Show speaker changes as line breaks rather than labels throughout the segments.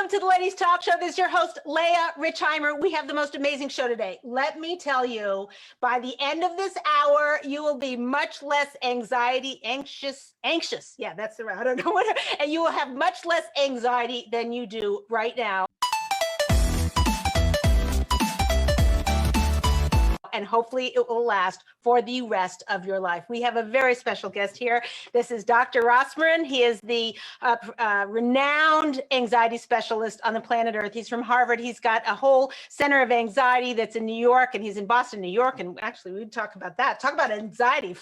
Welcome to the Ladies Talk Show. This is your host, Leah Richeimer. We have the most amazing show today. Let me tell you, by the end of this hour, you will be much less anxious. Yeah, that's the right. I don't know what, and you will have much less anxiety than you do right now. And hopefully it will last for the rest of your life. We have a very special guest here. This is Dr. Rosmarin. He is the renowned anxiety specialist on the planet Earth. He's from Harvard. He's got a whole center of anxiety that's in New York, and he's in Boston, New York. And actually, we'd talk about that. Talk about anxiety.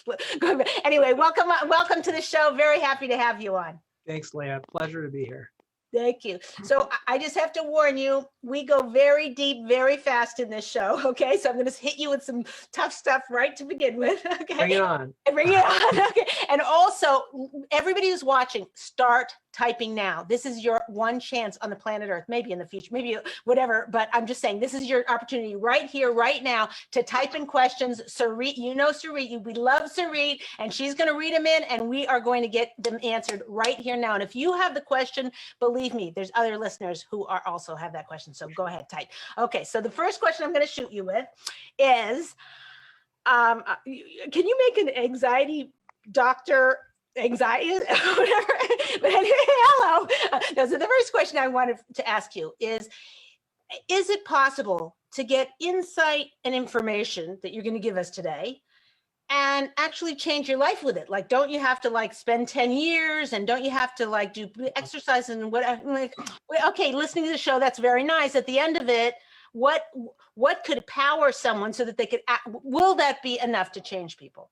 Anyway, welcome to the show. Very happy to have you on.
Thanks, Leah. Pleasure to be here.
Thank you. So I just have to warn you, we go very deep, very fast in this show. Okay. So I'm going to hit you with some tough stuff right to begin with. Okay.
Bring it on.
Bring it on. Okay. And also, everybody who's watching, start typing now. This is your one chance on the planet Earth, maybe in the future, maybe whatever, but I'm just saying this is your opportunity right here, right now to type in questions. Sarit, you know Sarit, we love Sarit, and she's going to read them in, and we are going to get them answered right here now. And if you have the question, believe me, there's other listeners who are also have that question. So go ahead, type. Okay, so the first question I'm going to shoot you with is, can you make an anxiety doctor anxiety, whatever. But anyway, hello. So the first question I wanted to ask you is it possible to get insight and information that you're going to give us today and actually change your life with it? Like, don't you have to like spend 10 years and don't you have to like do exercise and what, like, okay, listening to the show, that's very nice. At the end of it, what could power someone so that they could, will that be enough to change people?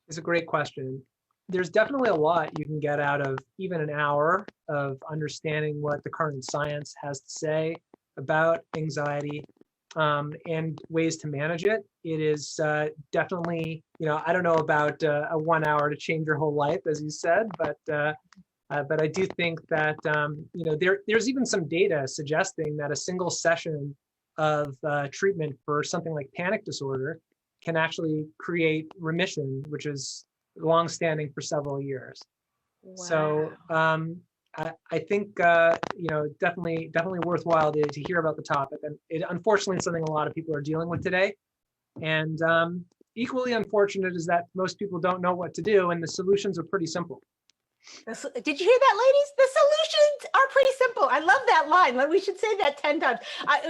It's a great question. There's definitely a lot you can get out of even an hour of understanding what the current science has to say about anxiety and ways to manage it. It is definitely, I don't know about a 1 hour to change your whole life, as you said, but I do think that, there's even some data suggesting that a single session of treatment for something like panic disorder can actually create remission, which is long-standing for several years. Wow. So I think definitely worthwhile to hear about the topic, and it unfortunately is something a lot of people are dealing with today. And equally unfortunate is that most people don't know what to do, and the solutions are pretty simple.
Did you hear that, ladies? The solutions are pretty simple. I love that line. We should say that 10 times.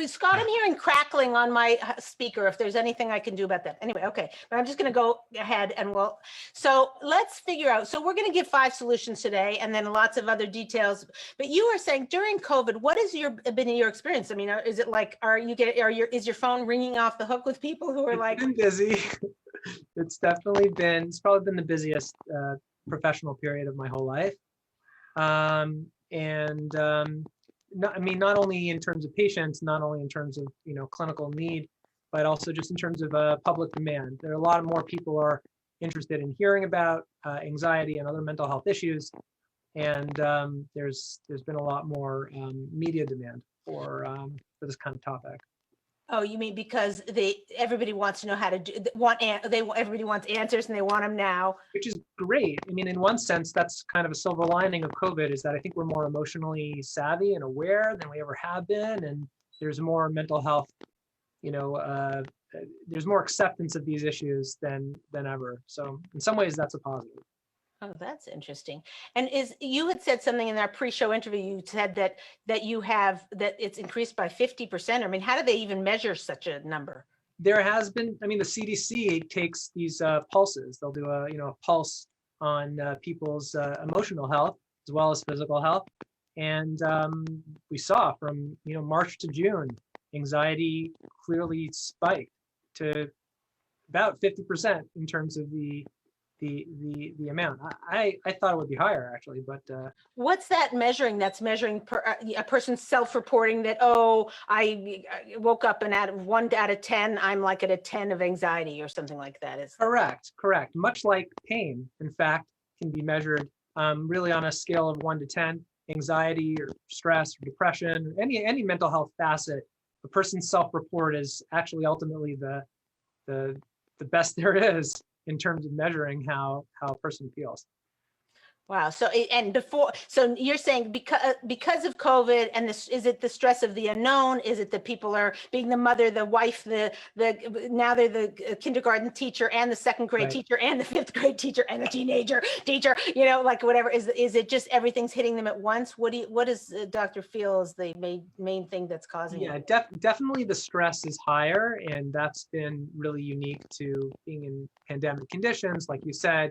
Scott, I'm hearing crackling on my speaker. If there's anything I can do about that. Anyway, okay. But I'm just going to go ahead and so let's figure out. So we're going to give 5 solutions today and then lots of other details. But you were saying during COVID, what has been your experience? I mean, is it like, is your phone ringing off the hook with people who are like?
It's been busy. It's probably been the busiest professional period of my whole life. Not only in terms of patients, not only in terms of, clinical need, but also just in terms of public demand. There are a lot more people are interested in hearing about anxiety and other mental health issues. And there's been a lot more media demand for this kind of topic.
Oh, you mean because everybody wants to know how to everybody wants answers and they want them now.
Which is great. I mean, in one sense, that's kind of a silver lining of COVID, is that I think we're more emotionally savvy and aware than we ever have been. And there's more mental health, there's more acceptance of these issues than ever. So in some ways, that's a positive.
Oh, that's interesting. And you had said something in our pre-show interview, you said that it's increased by 50%. I mean, how do they even measure such a number?
There has been, the CDC takes these pulses. They'll do a pulse on people's emotional health as well as physical health. And we saw from, March to June, anxiety clearly spiked to about 50% in terms of the amount. I thought it would be higher actually, but
what's that measuring? That's measuring a person self-reporting that, oh, I woke up and at 1 out of 10, I'm like at a 10 of anxiety or something like that. Is
correct. Much like pain, in fact, can be measured really on a scale of 1 to 10. Anxiety or stress or depression, or any mental health facet, a person's self-report is actually ultimately the best there is in terms of measuring how a person feels.
Wow. So, and before, so you're saying because of COVID and this, is it the stress of the unknown? Is it that people are being the mother, the wife, now they're the kindergarten teacher and the second grade
Right.
teacher and the fifth grade teacher and the teenager teacher, like whatever, is it just everything's hitting them at once? What does Doctor feel is the main thing that's causing it?
Yeah, definitely the stress is higher, and that's been really unique to being in pandemic conditions, like you said,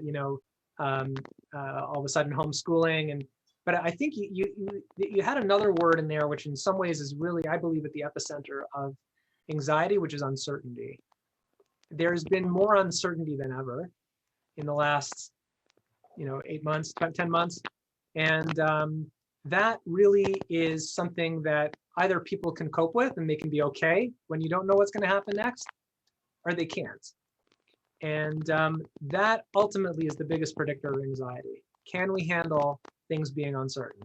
all of a sudden homeschooling. But I think you had another word in there, which in some ways is really, I believe, at the epicenter of anxiety, which is uncertainty. There's been more uncertainty than ever in the last, 8 months, 10 months. And that really is something that either people can cope with and they can be okay when you don't know what's going to happen next, or they can't. And that ultimately is the biggest predictor of anxiety. Can we handle things being uncertain?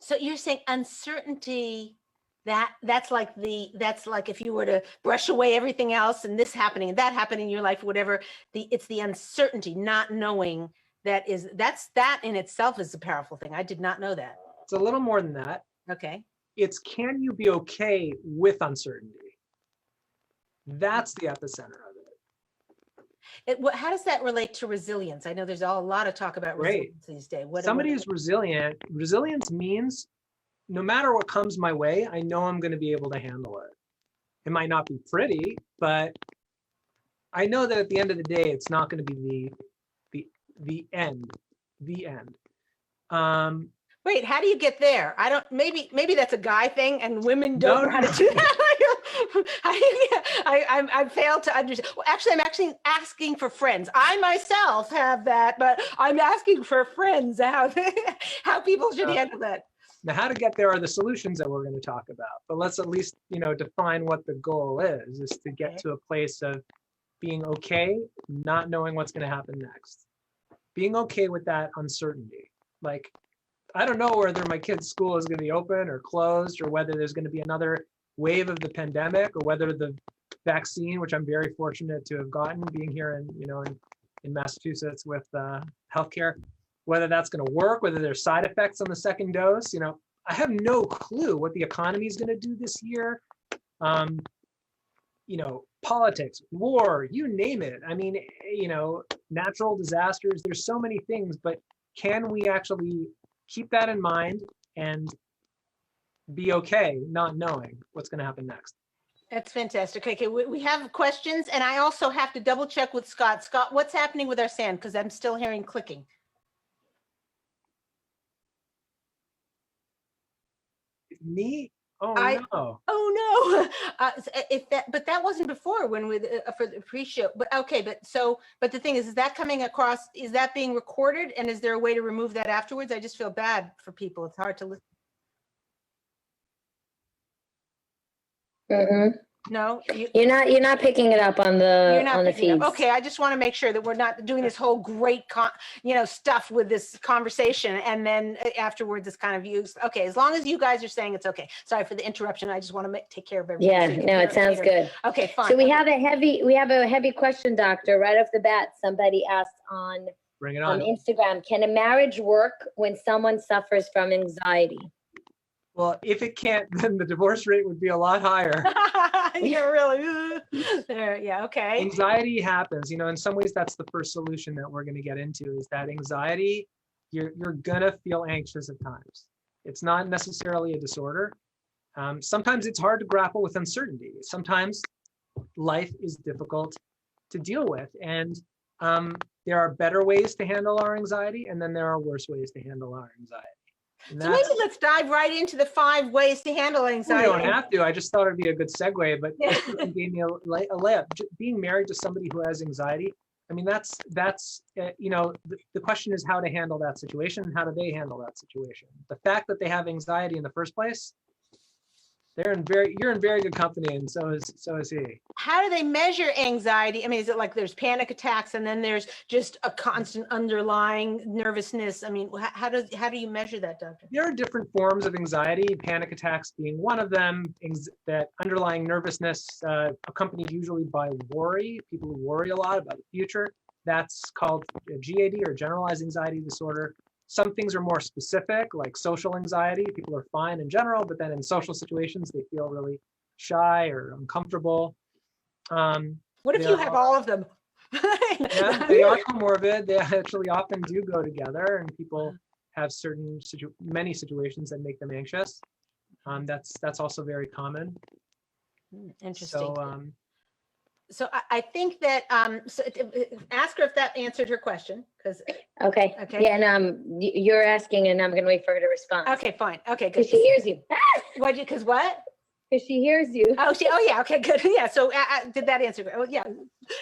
So you're saying uncertainty, that's like if you were to brush away everything else and this happening and that happening in your life, whatever, it's the uncertainty, not knowing that in itself is a powerful thing. I did not know that.
It's a little more than that.
Okay.
It's, can you be okay with uncertainty? That's the epicenter of it.
How does that relate to resilience? I know there's a lot of talk about resilience these days.
Somebody who's resilient, resilience means no matter what comes my way, I know I'm going to be able to handle it. It might not be pretty, but I know that at the end of the day, it's not going to be the end.
Wait, how do you get there? I don't, maybe that's a guy thing and women don't know how to do that. I failed to understand. Well, actually, I'm actually asking for friends. I myself have that, but I'm asking for friends how people should handle that.
Now, how to get there are the solutions that we're going to talk about. But let's at least, define what the goal is to get to a place of being okay, not knowing what's going to happen next. Being okay with that uncertainty. Like, I don't know whether my kid's school is going to be open or closed, or whether there's going to be another wave of the pandemic, or whether the vaccine, which I'm very fortunate to have gotten, being here in Massachusetts with healthcare, whether that's going to work, whether there's side effects on the second dose. I have no clue what the economy is going to do this year. Politics, war, you name it. I mean, natural disasters, there's so many things, but can we actually keep that in mind and be okay not knowing what's going to happen next?
That's fantastic. Okay, we have questions, and I also have to double check with Scott. Scott, what's happening with our sound? Because I'm still hearing clicking.
Me? Oh no!
Oh no! But that wasn't before when for the pre-show. But okay, but the thing is that coming across? Is that being recorded? And is there a way to remove that afterwards? I just feel bad for people. It's hard to listen.
Mm-hmm.
No,
you're not picking it up on the feeds.
Okay, I just want to make sure that we're not doing this whole great stuff with this conversation, and then afterwards it's kind of used. Okay, as long as you guys are saying it's okay. Sorry for the interruption. I just want to take care of everything.
Yeah, no, it sounds good.
Okay, fine.
So we have a heavy question, Doctor. Right off the bat, somebody asked on
Bring it on
Instagram: can a marriage work when someone suffers from anxiety?
Well, if it can't, then the divorce rate would be a lot higher.
You're really there. Yeah. Okay.
Anxiety happens. In some ways, that's the first solution that we're going to get into, is that anxiety, you're going to feel anxious at times. It's not necessarily a disorder. Sometimes it's hard to grapple with uncertainty. Sometimes life is difficult to deal with. And there are better ways to handle our anxiety, and then there are worse ways to handle our anxiety.
So maybe let's dive right into the 5 ways to handle anxiety.
We don't have to. I just thought it'd be a good segue, but it gave me a layup. Being married to somebody who has anxiety, I mean, that's the question is how to handle that situation, and how do they handle that situation? The fact that they have anxiety in the first place, you're in very good company, and so is he.
How do they measure anxiety? I mean, is it like there's panic attacks and then there's just a constant underlying nervousness? I mean, how do you measure that, doctor?
There are different forms of anxiety, panic attacks being one of them. That underlying nervousness accompanied usually by worry. People who worry a lot about the future. That's called GAD, or generalized anxiety disorder. Some things are more specific, like social anxiety. People are fine in general, but then in social situations, they feel really shy or uncomfortable.
What if you have all of them?
Yeah, they are comorbid. They actually often do go together, and people have many situations that make them anxious. That's also very common.
Interesting.
So,
so I think that ask her if that answered her question, because
Okay.
Okay.
Yeah, and you're asking, and I'm gonna wait for her to respond.
okay, fine, okay, good.
Because she hears you.
Because what?
Because she hears you.
Oh, yeah, okay, good. Yeah, so did that answer? Oh, yeah.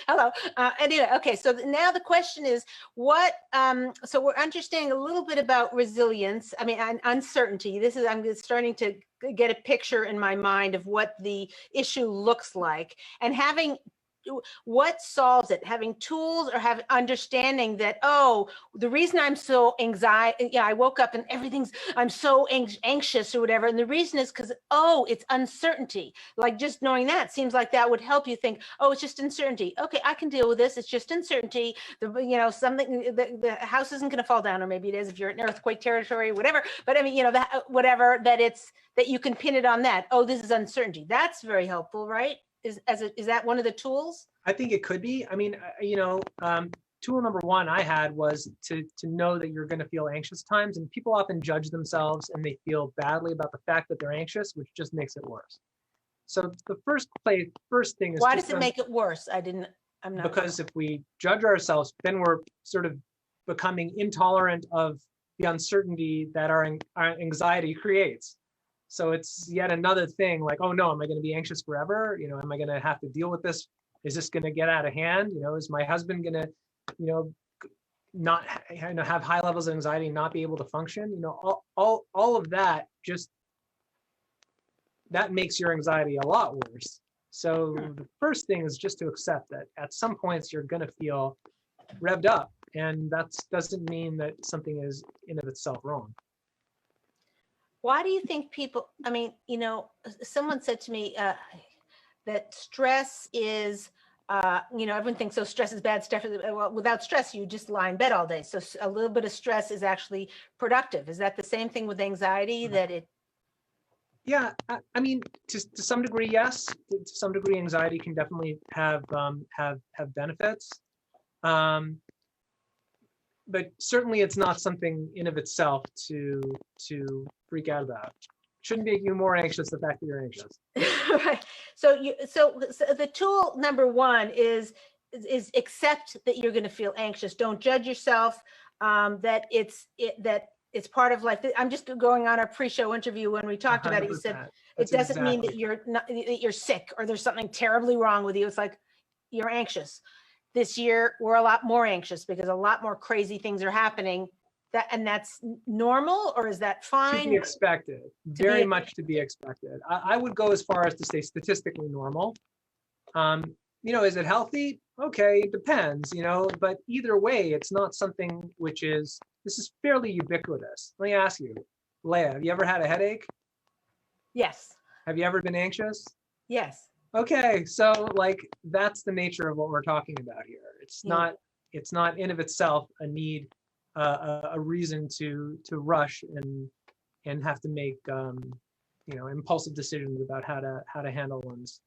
Hello. Anyway, okay, so now the question is so we're understanding a little bit about resilience. I mean, uncertainty. I'm just starting to get a picture in my mind of what the issue looks like, and what solves it, having tools or having understanding that, oh, the reason I'm so I woke up and I'm so anxious or whatever. And the reason is because, oh, it's uncertainty. Like just knowing that seems like that would help you think, oh, it's just uncertainty. Okay, I can deal with this. It's just uncertainty. The house isn't going to fall down, or maybe it is if you're in earthquake territory, whatever. But I mean, that you can pin it on that. Oh, this is uncertainty. That's very helpful, right? Is that one of the tools?
I think it could be. I mean, tool number one I had was to know that you're going to feel anxious times, and people often judge themselves and they feel badly about the fact that they're anxious, which just makes it worse. So the first thing is,
why does it make it worse? I'm not.
Because if we judge ourselves, then we're sort of becoming intolerant of the uncertainty that our anxiety creates. So it's yet another thing, like, oh no, am I going to be anxious forever? Am I going to have to deal with this? Is this going to get out of hand? Is my husband going to, not have high levels of anxiety and not be able to function? All of that that makes your anxiety a lot worse. So the first thing is just to accept that at some points you're going to feel revved up, and that doesn't mean that something is in of itself wrong.
Why do you think people, someone said to me that stress is, everyone thinks, so stress is bad, well, without stress, you just lie in bed all day. So a little bit of stress is actually productive. Is that the same thing with anxiety, that it?
Yeah, I mean, to some degree, yes. To some degree, anxiety can definitely have benefits. But certainly it's not something in of itself to freak out about. Shouldn't make you more anxious, the fact that you're anxious.
Right. So the tool number one is accept that you're going to feel anxious. Don't judge yourself. That it's part of life. I'm just going on our pre-show interview when we talked about it. You said it doesn't mean that you're sick or there's something terribly wrong with you. It's like you're anxious. This year, we're a lot more anxious because a lot more crazy things are happening. That's normal, or is that fine?
To be expected, very much to be expected. I would go as far as to say statistically normal. Is it healthy? Okay, it depends, but either way, it's not something this is fairly ubiquitous. Let me ask you, Leah, have you ever had a headache?
Yes.
Have you ever been anxious?
Yes.
Okay, so that's the nature of what we're talking about here. It's not in of itself a need, a reason to rush and have to make impulsive decisions about how to handle one's.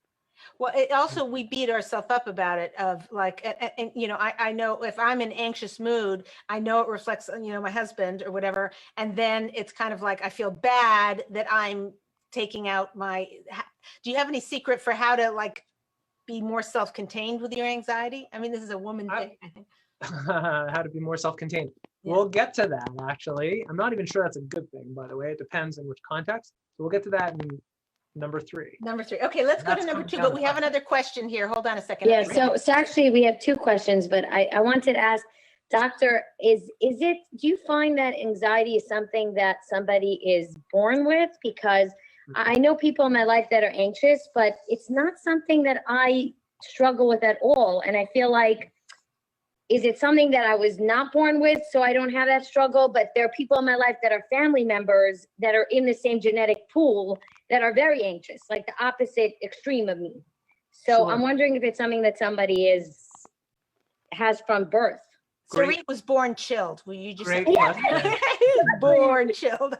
Well, it also, we beat ourselves up about it, of I know if I'm in anxious mood, I know it reflects my husband or whatever, and then it's kind of like I feel bad that I'm taking out do you have any secret for how to be more self-contained with your anxiety? I mean, this is a woman thing, I think.
How to be more self-contained. Yeah. We'll get to that, actually. I'm not even sure that's a good thing, by the way. It depends in which context. So we'll get to that in number three. Okay, let's go to number two, but we have another question here. Hold on a second.
Yeah, so actually we have two questions, but I wanted to ask, Doctor, do you find that anxiety is something that somebody is born with? Because I know people in my life that are anxious, but it's not something that I struggle with at all. And I feel like, is it something that I was not born with, so I don't have that struggle? But there are people in my life that are family members that are in the same genetic pool that are very anxious, like the opposite extreme of me. So sure. I'm wondering if it's something that somebody has from birth.
Sarit was born chilled. Will you just
Great
say
question.
born chilled?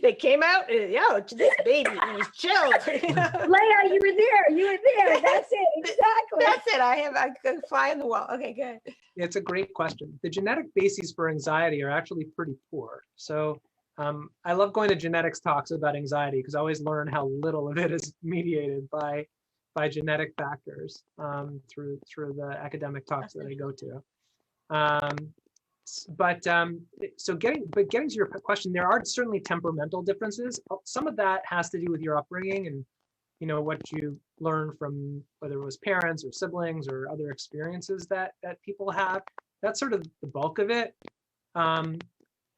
They came out, this baby is chilled.
Leah, you were there. You were there. That's it. Exactly.
That's it. I could fly on the wall. Okay, good.
It's a great question. The genetic bases for anxiety are actually pretty poor. So I love going to genetics talks about anxiety because I always learn how little of it is mediated by genetic factors through the academic talks that I go to. So getting to your question, there are certainly temperamental differences. Some of that has to do with your upbringing and what you learn from whether it was parents or siblings or other experiences that people have. That's sort of the bulk of it.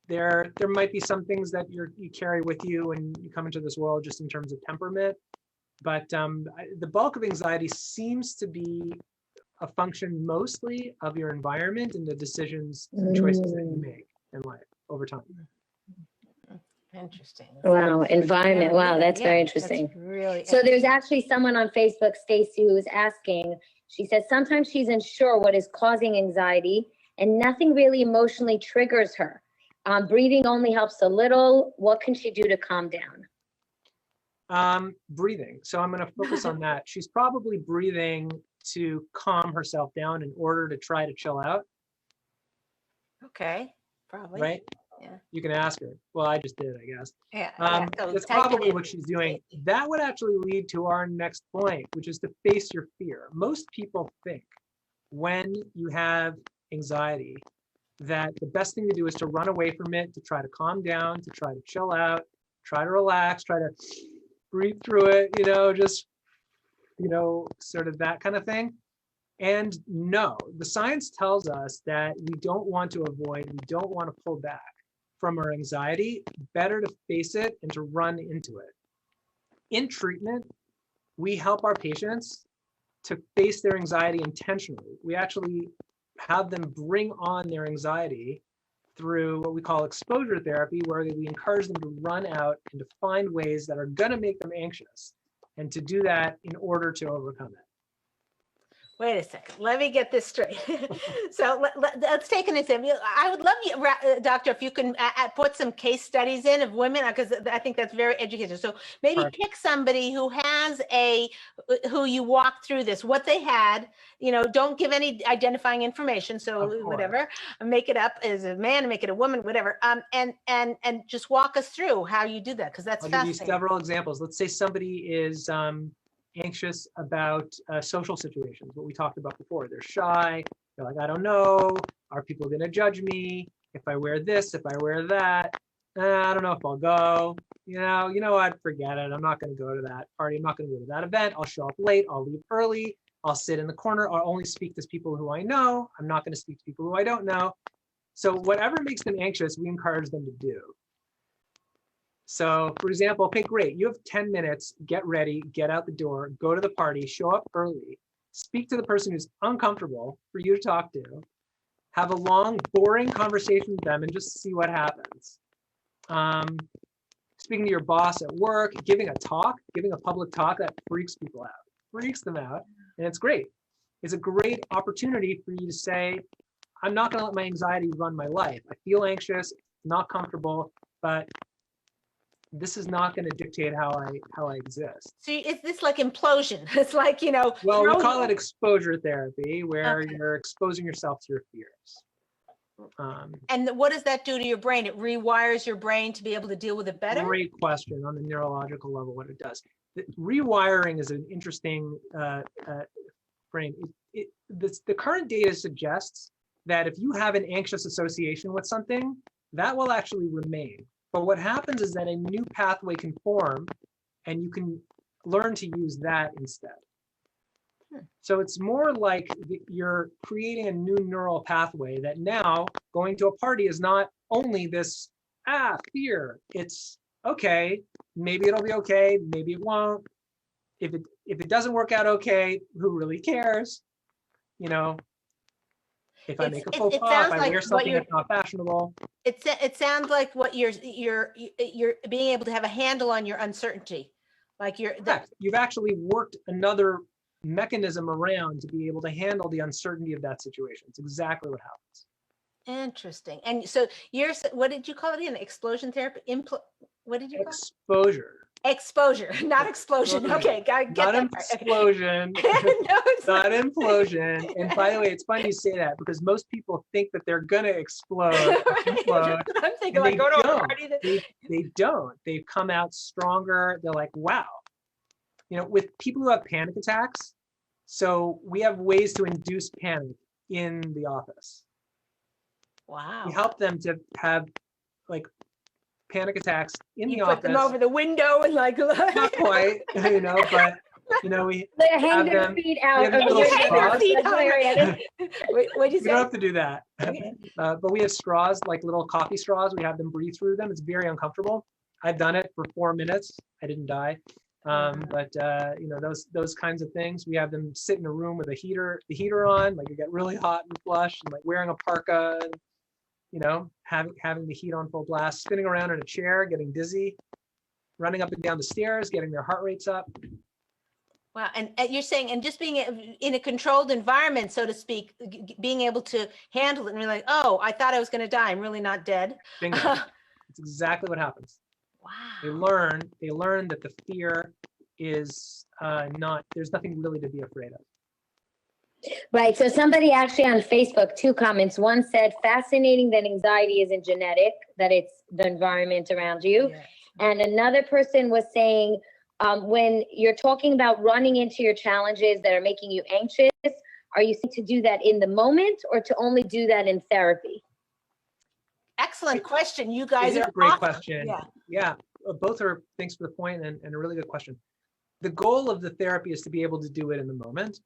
There might be some things that you carry with you when you come into this world just in terms of temperament, but the bulk of anxiety seems to be a function mostly of your environment and the decisions and choices that you make in life over time.
Interesting.
Wow, environment. Wow, that's very interesting.
That's really
So there's actually someone on Facebook, Stacy, who is asking, she says, sometimes she's unsure what is causing anxiety and nothing really emotionally triggers her. Breathing only helps a little. What can she do to calm down?
Breathing. So I'm going to focus on that. She's probably breathing to calm herself down in order to try to chill out.
Okay, probably.
Right?
Yeah.
You can ask her. Well, I just did, I guess.
Yeah. So
That's
type it
probably
in.
what she's doing. That would actually lead to our next point, which is to face your fear. Most people think when you have anxiety that the best thing to do is to run away from it, to try to calm down, to try to chill out, try to relax, try to breathe through it, just, sort of that kind of thing. And no, the science tells us that we don't want to avoid, we don't want to pull back from our anxiety, better to face it and to run into it. In treatment, we help our patients to face their anxiety intentionally. We actually have them bring on their anxiety through what we call exposure therapy, where we encourage them to run out and to find ways that are going to make them anxious and to do that in order to overcome it.
Wait a second. Let me get this straight. So let's take an example. I would love you, Doctor, if you can put some case studies in of women, because I think that's very educational. So maybe
Perfect.
pick somebody who has who you walk through this, what they had, don't give any identifying information. So whatever, make it up as a man, make it a woman, whatever. And just walk us through how you do that, because that's
fascinating. I'll give you
fascinating.
several examples. Let's say somebody is anxious about social situations, what we talked about before. They're shy. They're like, I don't know. Are people going to judge me if I wear this, if I wear that? I don't know if I'll go. You know what? Forget it. I'm not going to go to that party. I'm not going to go to that event. I'll show up late. I'll leave early. I'll sit in the corner. I'll only speak to people who I know. I'm not going to speak to people who I don't know. So whatever makes them anxious, we encourage them to do. So for example, okay, great. You have 10 minutes, get ready, get out the door, go to the party, show up early, speak to the person who's uncomfortable for you to talk to, have a long, boring conversation with them and just see what happens. Speaking to your boss at work, giving a public talk, that freaks people out, freaks them out. And it's great. It's a great opportunity for you to say, I'm not gonna let my anxiety run my life. I feel anxious, not comfortable, but this is not going to dictate how I exist.
So is this like implosion? It's like,
Well, we call it exposure therapy, where you're exposing yourself to your fears.
And what does that do to your brain? It rewires your brain to be able to deal with it better?
Great question on the neurological level, what it does. Rewiring is an interesting brain. The current data suggests that if you have an anxious association with something, that will actually remain. But what happens is that a new pathway can form and you can learn to use that instead. So it's more like you're creating a new neural pathway that now going to a party is not only this, fear. It's okay, maybe it'll be okay, maybe it won't. If it doesn't work out okay, who really cares? If I make a faux pas, if I wear something that's not fashionable.
It sounds like what you're being able to have a handle on your uncertainty. Like
you've actually worked another mechanism around to be able to handle the uncertainty of that situation. It's exactly what happens.
Interesting. And so what did you call it again? Explosion therapy? What did you call it?
Exposure.
Exposure, not explosion. Okay, I get
Not
that.
implosion,
No, it's
not implosion. And by the way, it's funny you say that because most people think that they're gonna explode, implode,
I'm thinking
and
like
they
go to a
don't.
party.
They don't. They've come out stronger. They're like, wow. You know, with people who have panic attacks, so we have ways to induce panic in the office.
Wow.
We help them to have like panic attacks in the
You
office.
put them over the window and like
Not quite, you know, but you know, we
They
have
hang their
them.
feet
we
out
have
of the
little
window.
straws.
That's hilarious.
What'd you
We don't
say?
have to do that.
Okay.
But we have straws, like little coffee straws. We have them breathe through them. It's very uncomfortable. I've done it for 4 minutes. I didn't die. But you know, those kinds of things. We have them sit in a room with the heater on, like you get really hot and flush, and like wearing a parka, and, you know, having the heat on full blast, spinning around in a chair, getting dizzy, running up and down the stairs, getting their heart rates up.
Wow. And you're saying, and just being in a controlled environment, so to speak, being able to handle it and be like, oh, I thought I was going to die. I'm really not dead.
Bingo. That's exactly what happens.
Wow.
They learn that the fear is not, there's nothing really to be afraid of.
Right. So somebody actually on Facebook, 2 comments. One said, fascinating that anxiety isn't genetic, that it's the environment around you.
Yeah.
And another person was saying, when you're talking about running into your challenges that are making you anxious, are you saying to do that in the moment or to only do that in therapy?
Excellent question. You guys
It is
are
a great
awesome.
question. Yeah. Both are, thanks for the point, and a really good question. The goal of the therapy is to be able to do it in the moment.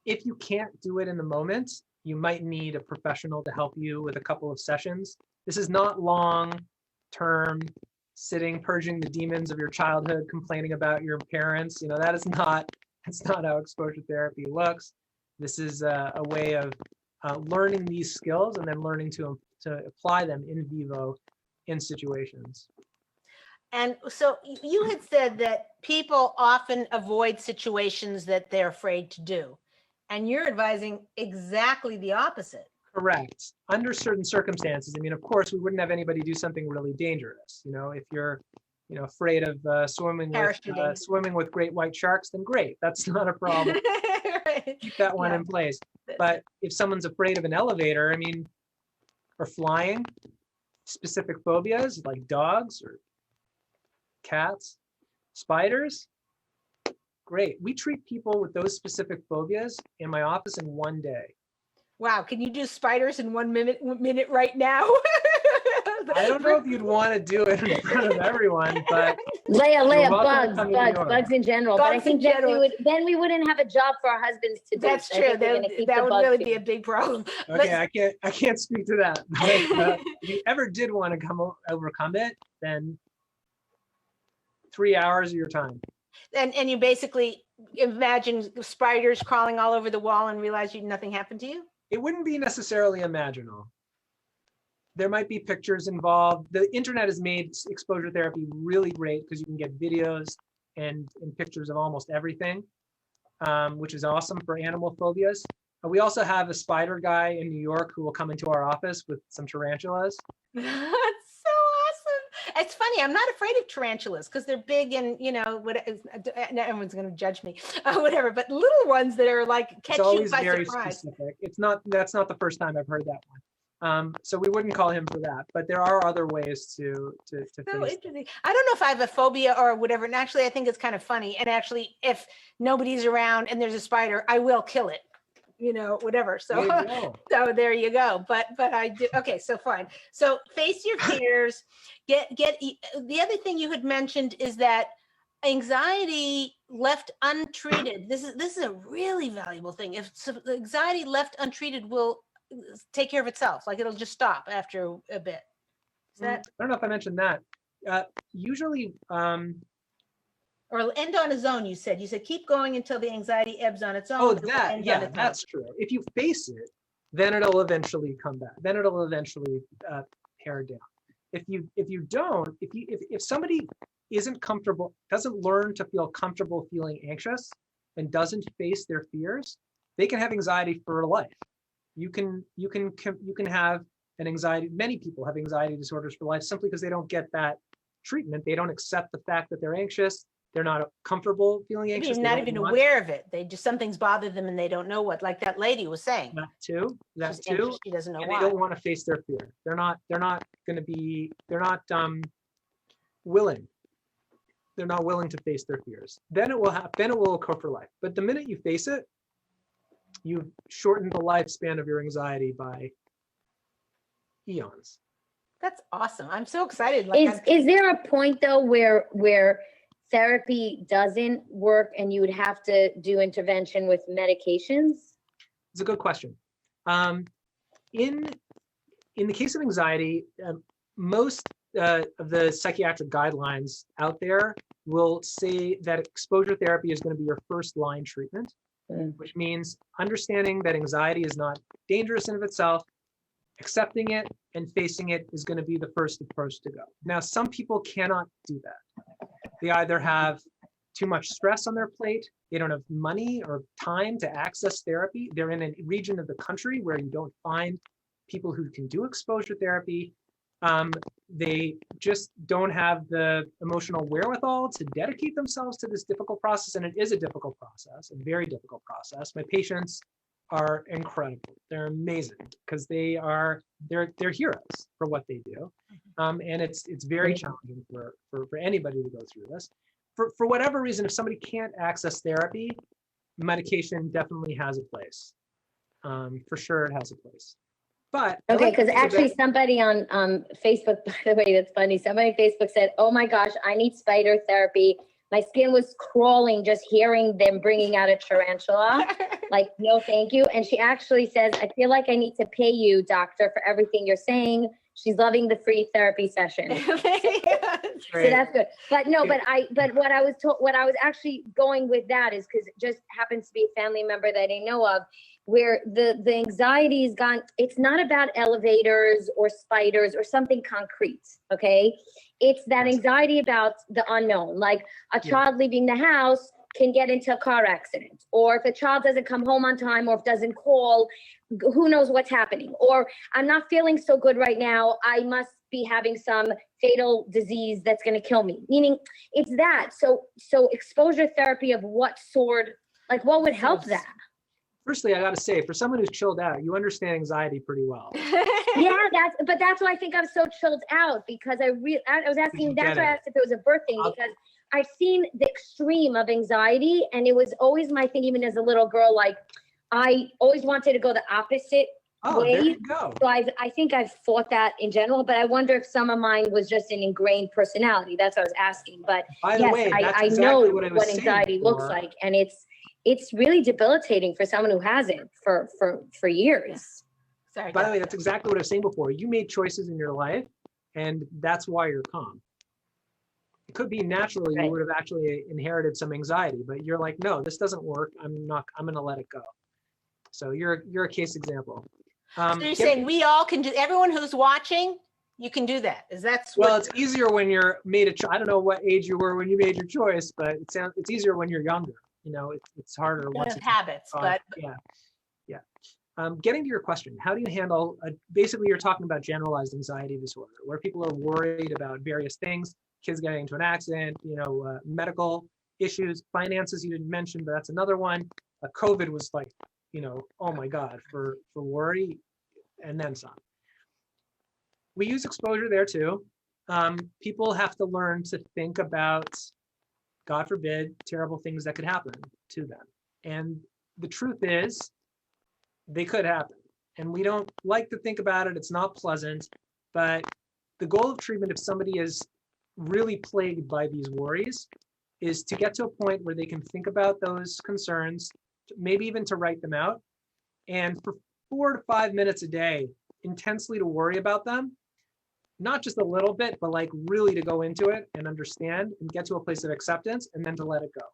If you can't do it in the moment, you might need a professional to help you with a couple of sessions. This is not long-term sitting, purging the demons of your childhood, complaining about your parents. You know, that's not how exposure therapy looks. This is a way of learning these skills and then learning to apply them in vivo in situations.
And so you had said that people often avoid situations that they're afraid to do. And you're advising exactly the opposite.
Correct. Under certain circumstances. I mean, of course, we wouldn't have anybody do something really dangerous. You know, if you're, you know, afraid of swimming with great white sharks, then great. That's not a problem.
Right.
Keep that one in place. But if someone's afraid of an elevator, I mean, or flying, specific phobias like dogs or cats, spiders, great. We treat people with those specific phobias in my office in 1 day.
Wow, can you do spiders in 1 minute right now?
I don't know if you'd want to do it in front of everyone, but
Leah,
welcome to come to New York.
bugs in general. But I think then we wouldn't have a job for our husbands to do.
That's
I
true.
think we're gonna keep
That
the
would
bugs
really
here.
be a big problem.
Okay, I can't speak to that. But, if you ever did want to overcome it, then 3 hours of your time.
And you basically imagine spiders crawling all over the wall and realize nothing happened to you?
It wouldn't be necessarily imaginal. There might be pictures involved. The internet has made exposure therapy really great because you can get videos and pictures of almost everything, which is awesome for animal phobias. We also have a spider guy in New York who will come into our office with some tarantulas.
That's so awesome. It's funny. I'm not afraid of tarantulas because they're big and, you know, everyone's going to judge me, whatever. But little ones that are like catch you by
very
surprise.
Specific. That's not the first time I've heard that one. So we wouldn't call him for that, but there are other ways to
So
face
interesting. I don't know if I have a phobia or whatever. And actually, I think it's kind of funny. And actually, if nobody's around and there's a spider, I will kill it. You know, whatever. So, so there you go. But I do. Okay, so fine. So face your fears. Get. The other thing you had mentioned is that anxiety left untreated. This is a really valuable thing. If anxiety left untreated will take care of itself. Like it'll just stop after a bit. Is that?
I don't know if I mentioned that. Usually.
Or end on its own, you said keep going until the anxiety ebbs on its own.
Oh, that's true. If you face it, then it'll eventually come back. Then it'll eventually pare down. If you don't, if somebody isn't comfortable, doesn't learn to feel comfortable feeling anxious, and doesn't face their fears, they can have anxiety for life. You can have an anxiety. Many people have anxiety disorders for life simply because they don't get that treatment. They don't accept the fact that they're anxious. They're not comfortable feeling
Maybe
anxious.
not even aware of it. They just, something's bothered them and they don't know what, like that lady was saying.
That too.
She's anxious, she doesn't know
And
why.
they don't want to face their fear. They're not going to be, they're not willing. They're not willing to face their fears. Then it will occur for life. But the minute you face it, you've shortened the lifespan of your anxiety by eons.
That's awesome. I'm so excited. Like,
Is there a point though where therapy doesn't work and you would have to do intervention with medications?
It's a good question. In the case of anxiety, most of the psychiatric guidelines out there will say that exposure therapy is going to be your first line treatment, which means understanding that anxiety is not dangerous in of itself, accepting it and facing it is going to be the first approach to go. Now, some people cannot do that. They either have too much stress on their plate, they don't have money or time to access therapy, they're in a region of the country where you don't find people who can do exposure therapy. They just don't have the emotional wherewithal to dedicate themselves to this difficult process, and it is a difficult process, a very difficult process. My patients are incredible. They're amazing because they're heroes for what they do, and it's very challenging for anybody to go through this. For whatever reason, if somebody can't access therapy, medication definitely has a place. For sure, it has a place. But
okay, because actually somebody on Facebook, by the way, that's funny. Somebody on Facebook said, "Oh my gosh, I need spider therapy. My skin was crawling just hearing them bringing out a tarantula. Like, no, thank you." And she actually says, "I feel like I need to pay you, doctor, for everything you're saying." She's loving the free therapy session. So that's good. But no, but what I was actually going with that is because it just happens to be a family member that I know of, where the anxiety is gone. It's not about elevators or spiders or something concrete. Okay. It's that anxiety about the unknown, like a child leaving the house can get into a car accident, or if a child doesn't come home on time, or if doesn't call, who knows what's happening, or I'm not feeling so good right now, I must be having some fatal disease that's going to kill me. Meaning it's that. So exposure therapy of what sort, like what would help that?
Firstly, I got to say, for someone who's chilled out, you understand anxiety pretty well.
Yeah, that's why I think I'm so chilled out, because I was asking, that's why I asked if it was a birth thing, because I've seen the extreme of anxiety, and it was always my thing, even as a little girl, like I always wanted to go the opposite way.
There you go.
So I think I've fought that in general, but I wonder if some of mine was just an ingrained personality. That's what I was asking. But
by the way, that's
I
exactly
know what anxiety looks like, and it's really debilitating for someone who has it for years.
Sorry.
By the way, that's exactly what I was saying before. You made choices in your life, and that's why you're calm. It could be naturally you would have actually inherited some anxiety, but you're like, no, this doesn't work. I'm going to let it go. So you're a case example.
So you're saying we all can do, everyone who's watching, you can do that.
Well, it's easier when you're made I don't know what age you were when you made your choice, but it's easier when you're younger. You know, it's harder once it's
habits, but
yeah. Getting to your question, how do you handle, basically you're talking about generalized anxiety disorder, where people are worried about various things, kids getting into an accident, medical issues, finances you didn't mention, but that's another one. COVID was like, oh my God, for worry and then some. We use exposure there too. People have to learn to think about, God forbid, terrible things that could happen to them. And the truth is, they could happen. And we don't like to think about it. It's not pleasant. But the goal of treatment, if somebody is really plagued by these worries, is to get to a point where they can think about those concerns, maybe even to write them out, and for 4 to 5 minutes a day, intensely to worry about them, not just a little bit, but like really to go into it and understand and get to a place of acceptance, and then to let it go.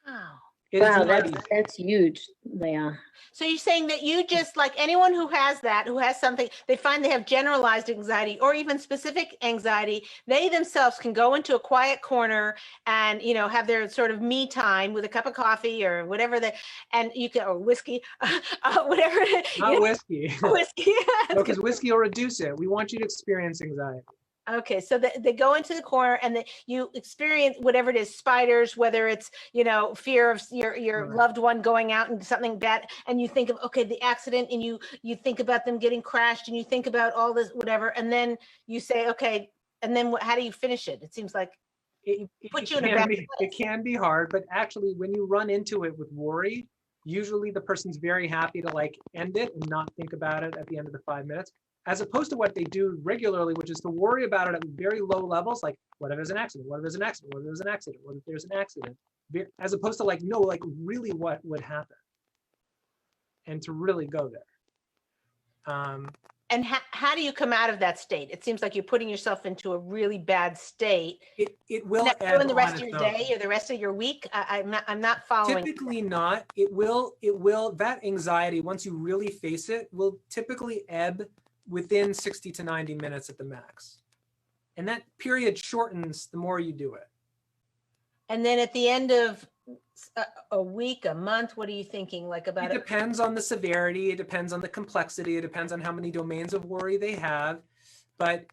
Wow.
Wow, that's huge. Leah.
So you're saying that you just, like anyone who has that, who has something, they find they have generalized anxiety or even specific anxiety, they themselves can go into a quiet corner and, you know, have their sort of me time with a cup of coffee or whatever and you can, or whiskey, whatever.
Not whiskey.
Whiskey.
No, because whiskey will reduce it. We want you to experience anxiety.
Okay, so they go into the corner and you experience whatever it is, spiders, whether it's, you know, fear of your
Right.
loved one going out and something bad, and you think of, okay, the accident, and you think about them getting crashed, and you think about all this, whatever, and then you say, okay, and then how do you finish it? It seems like
It
put you in a bad place.
It can be hard, but actually when you run into it with worry, usually the person's very happy to like end it and not think about it at the end of the 5 minutes, as opposed to what they do regularly, which is to worry about it at very low levels, like what if there's an accident? What if there's an accident? What if there's an accident? What if there's an accident? As opposed to like, no, like really what would happen? And to really go there.
And how do you come out of that state? It seems like you're putting yourself into a really bad state.
It will
Ruin the rest of
on
your
its own.
day or the rest of your week. I'm not following.
Typically not. It will, that anxiety, once you really face it, will typically ebb within 60 to 90 minutes at the max. And that period shortens the more you do it.
And then at the end of a week, a month, what are you thinking like about
It
it?
depends on the severity, it depends on the complexity, it depends on how many domains of worry they have. But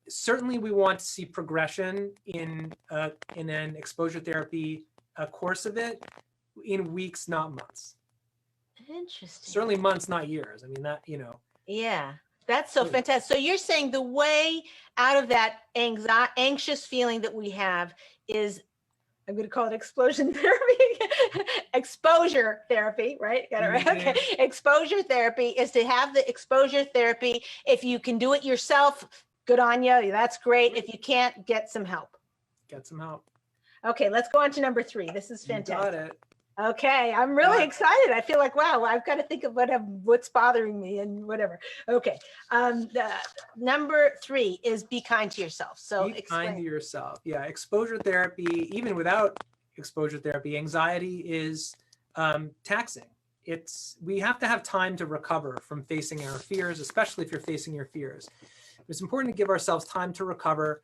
certainly we want to see progression in an exposure therapy course of it in weeks, not months.
Interesting.
Certainly months, not years. I mean, that, you know.
Yeah, that's so fantastic. So you're saying the way out of that anxious feeling that we have is, I'm going to call it explosion therapy, exposure therapy, right? Got it right?
Mhm.
Okay. Exposure therapy is to have the exposure therapy. If you can do it yourself, good on you. That's great. If you can't, get some help.
Get some help.
Okay, let's go on to number 3. This is
You
fantastic.
got it.
Okay, I'm really
Got it.
excited. I feel like, wow, I've got to think of what's bothering me and whatever. Okay, the number 3 is be kind to yourself. So
Be
explain.
kind to yourself. Yeah, exposure therapy, even without exposure therapy, anxiety is taxing. We have to have time to recover from facing our fears, especially if you're facing your fears. It's important to give ourselves time to recover,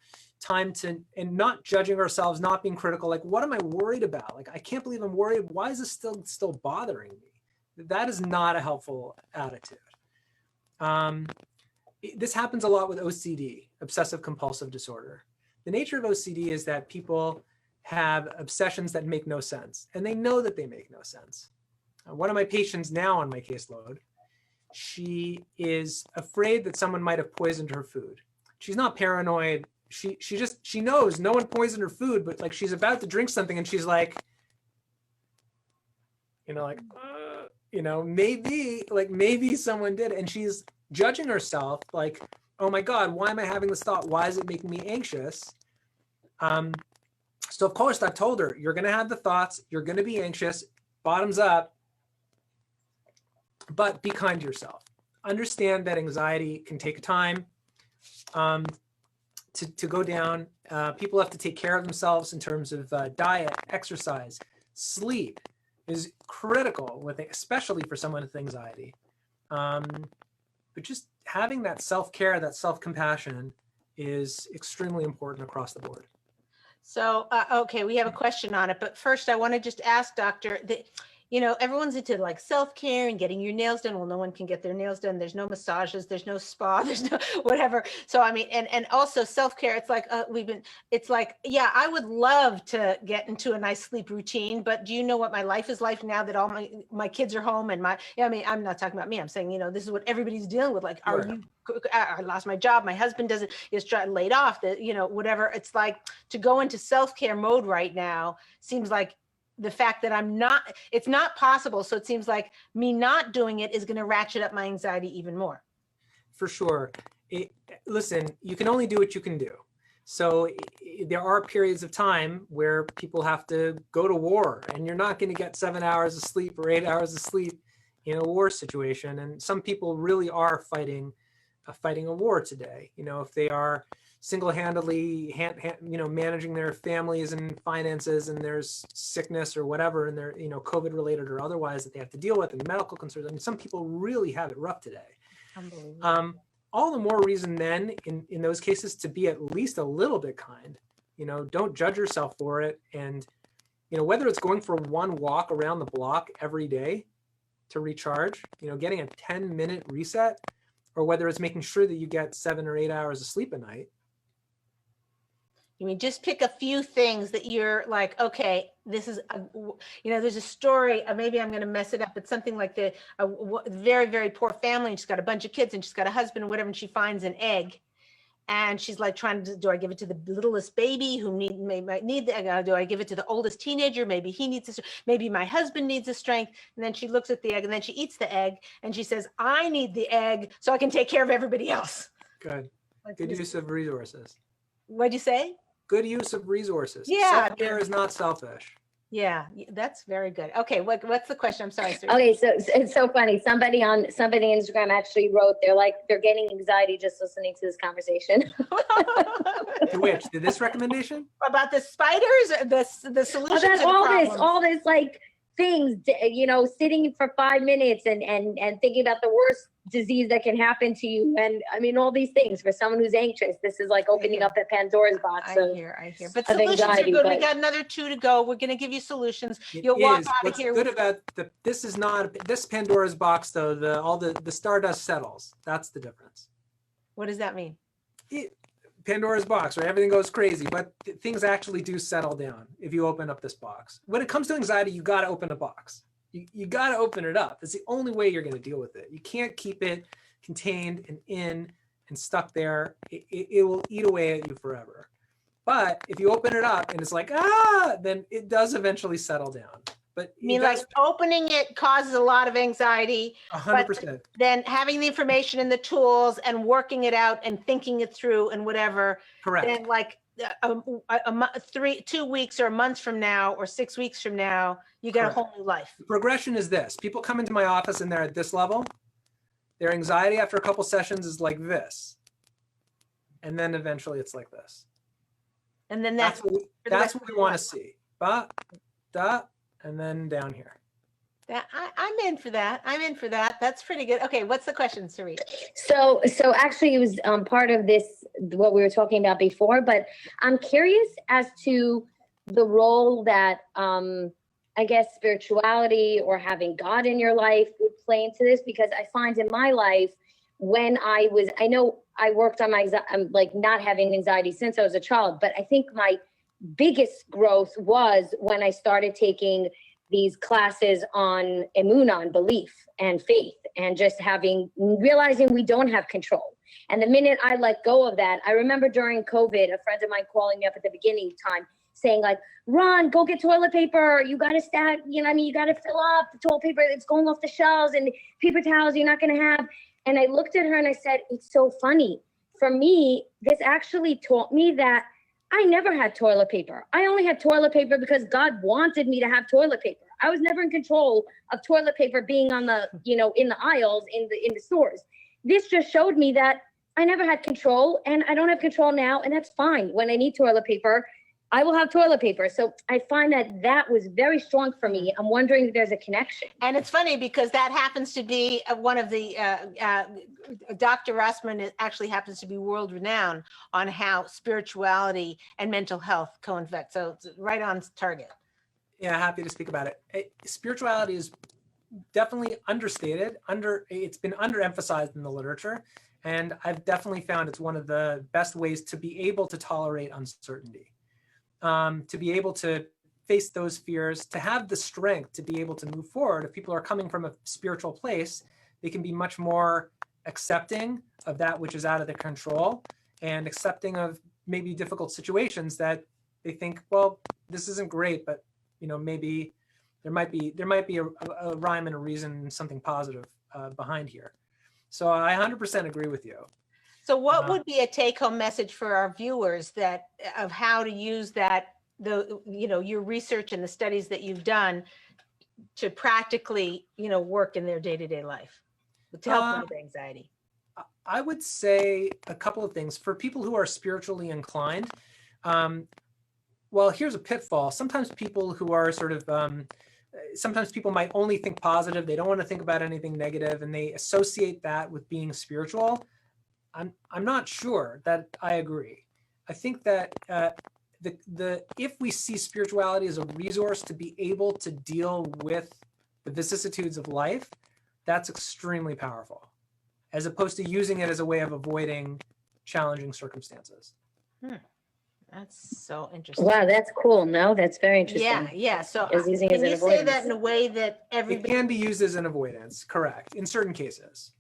and not judging ourselves, not being critical. Like, what am I worried about? Like, I can't believe I'm worried. Why is this still bothering me? That is not a helpful attitude. This happens a lot with OCD, obsessive compulsive disorder. The nature of OCD is that people have obsessions that make no sense, and they know that they make no sense. One of my patients now on my caseload, she is afraid that someone might have poisoned her food. She's not paranoid. She knows no one poisoned her food, but like she's about to drink something and she's like, maybe someone did. And she's judging herself like, oh my God, why am I having this thought? Why is it making me anxious? So of course I've told her, you're going to have the thoughts, you're going to be anxious, bottoms up, but be kind to yourself. Understand that anxiety can take time to go down. People have to take care of themselves in terms of diet, exercise, sleep is critical, especially for someone with anxiety. But just having that self-care, that self-compassion is extremely important across the board.
So, okay, we have a question on it, but first I want to just ask Doctor that, everyone's into like self-care and getting your nails done. Well, no one can get their nails done. There's no massages, there's no spa, there's no whatever. So, I mean, and also self-care, it's like, yeah, I would love to get into a nice sleep routine, but do you know what my life is like now that all my kids are home and I'm not talking about me. I'm saying, this is what everybody's dealing with. Like, I lost my job. My husband is laid off, whatever. It's like to go into self-care mode right now seems like the fact that it's not possible. So it seems like me not doing it is going to ratchet up my anxiety even more.
For sure. Listen, you can only do what you can do. So there are periods of time where people have to go to war, and you're not going to get 7 hours of sleep or 8 hours of sleep in a war situation. And some people really are fighting fighting a war today, if they are single-handedly, managing their families and finances, and there's sickness or whatever, and they're, COVID-related or otherwise that they have to deal with, and medical concerns. I mean, some people really have it rough today.
Unbelievable.
All the more reason then, in those cases, to be at least a little bit kind. Don't judge yourself for it, and whether it's going for one walk around the block every day to recharge, getting a 10-minute reset, or whether it's making sure that you get 7 or 8 hours of sleep a night.
I mean, just pick a few things that you're like, okay, this is, there's a story, maybe I'm going to mess it up, but something like a very, very poor family, and she's got a bunch of kids, and she's got a husband and whatever, and she finds an egg. And she's like do I give it to the littlest baby who might need the egg? Do I give it to the oldest teenager? Maybe he needs this. Maybe my husband needs the strength. And then she looks at the egg, and then she eats the egg, and she says, I need the egg so I can take care of everybody else.
Good. Good use of resources.
What'd you say?
Good use of resources.
Yeah.
Self-care is not selfish.
Yeah, that's very good. Okay, what's the question? I'm sorry.
Okay, so it's so funny. Somebody on Instagram actually wrote, they're getting anxiety just listening to this conversation.
Which? This recommendation?
About the spiders, the solutions.
About all this like things, sitting for 5 minutes and thinking about the worst disease that can happen to you. And I mean, all these things for someone who's anxious, this is like opening up a Pandora's box.
I hear. But solutions
anxiety,
are good. We got another 2 to go. We're going to give you solutions. You'll walk out of here.
What's good about this is not this Pandora's box though. All the stardust settles. That's the difference.
What does that mean?
Pandora's box, right? Everything goes crazy, but things actually do settle down if you open up this box. When it comes to anxiety, you got to open the box. You got to open it up. It's the only way you're going to deal with it. You can't keep it contained and in and stuck there. It will eat away at you forever. But if you open it up and it's like, then it does eventually settle down. But
I mean, like opening it causes a lot of anxiety.
100%.
Then having the information and the tools and working it out and thinking it through and whatever.
Correct.
Then like 2 weeks or a month from now or 6 weeks from now, you got a whole new life.
The progression is this. People come into my office and they're at this level. Their anxiety after a couple sessions is like this. And then eventually it's like this.
And then
that's what we want to see. And then down here.
I'm in for that. That's pretty good. Okay, what's the question, Sarit?
So actually it was part of this, what we were talking about before, but I'm curious as to the role that I guess spirituality or having God in your life would play into this, because I find in my life when I know I worked on like not having anxiety since I was a child, but I think my biggest growth was when I started taking these classes on emunah, belief and faith, and just realizing we don't have control. And the minute I let go of that, I remember during COVID, a friend of mine calling me up at the beginning time saying like, Ron, go get toilet paper. You got to stack, you got to fill up the toilet paper. It's going off the shelves, and paper towels you're not going to have. And I looked at her and I said, it's so funny. For me, this actually taught me that I never had toilet paper. I only had toilet paper because God wanted me to have toilet paper. I was never in control of toilet paper being on the, in the aisles, in the stores. This just showed me that I never had control, and I don't have control now, and that's fine. When I need toilet paper, I will have toilet paper. So I find that was very strong for me. I'm wondering if there's a connection.
And it's funny because that happens to be one of the, Dr. Rosmarin actually happens to be world renowned on how spirituality and mental health co-infect. So it's right on target.
Yeah, happy to speak about it. Spirituality is definitely understated. It's been underemphasized in the literature. And I've definitely found it's one of the best ways to be able to tolerate uncertainty. To be able to face those fears, to have the strength to be able to move forward. If people are coming from a spiritual place, they can be much more accepting of that which is out of their control, and accepting of maybe difficult situations that they think, well, this isn't great, but maybe there might be a rhyme and a reason, something positive behind here. So I 100% agree with you.
So what would be a take-home message for our viewers of how to use that, your research and the studies that you've done to practically, work in their day-to-day life to help them with anxiety?
I would say a couple of things for people who are spiritually inclined. Well, here's a pitfall. Sometimes people who are sort of, sometimes people might only think positive. They don't want to think about anything negative, and they associate that with being spiritual. I'm not sure that I agree. I think that if we see spirituality as a resource to be able to deal with the vicissitudes of life, that's extremely powerful, as opposed to using it as a way of avoiding challenging circumstances.
That's so interesting.
Wow, that's cool. No, that's very interesting.
Yeah. So
Is using
can
as
you
an
say that
avoidance.
in a way that
It
everybody?
can be used as an avoidance, correct, in certain cases.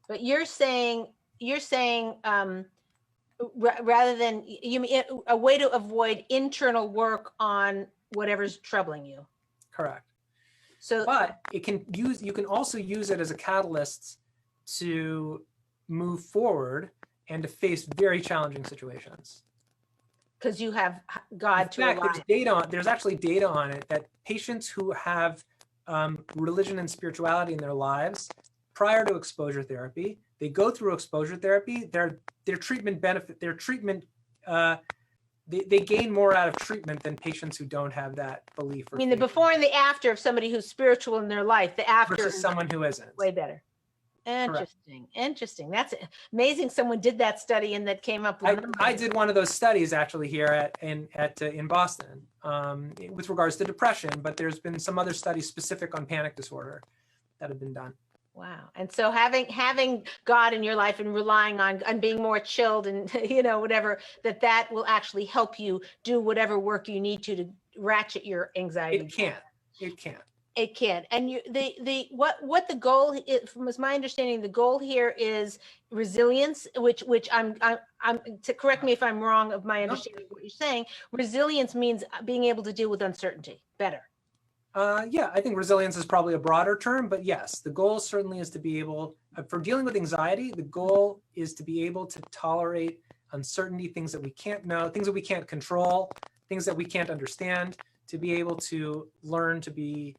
But you're saying rather than you mean a way to avoid internal work on whatever's troubling you.
Correct.
So,
But you can also use it as a catalyst to move forward and to face very challenging situations.
because you have God to
In fact,
rely.
there's actually data on it that patients who have religion and spirituality in their lives prior to exposure therapy, they go through exposure therapy, their treatment benefit, they gain more out of treatment than patients who don't have that belief.
I mean, the before and the after of somebody who's spiritual in their life, the after
versus
is
someone who isn't.
way better. Interesting. That's amazing. Someone did that study and that came up with.
I did one of those studies actually here in Boston with regards to depression, but there's been some other studies specific on panic disorder that have been done.
Wow. And so having God in your life and relying on being more chilled and, whatever, that will actually help you do whatever work you need to ratchet your anxiety.
It can.
It can. And what the goal is, from my understanding, the goal here is resilience, which I'm to correct me if I'm wrong of my understanding of what you're saying. Resilience means being able to deal with uncertainty better.
Yeah, I think resilience is probably a broader term, but yes, the goal certainly is to be able, for dealing with anxiety, the goal is to be able to tolerate uncertainty, things that we can't know, things that we can't control, things that we can't understand, to be able to learn to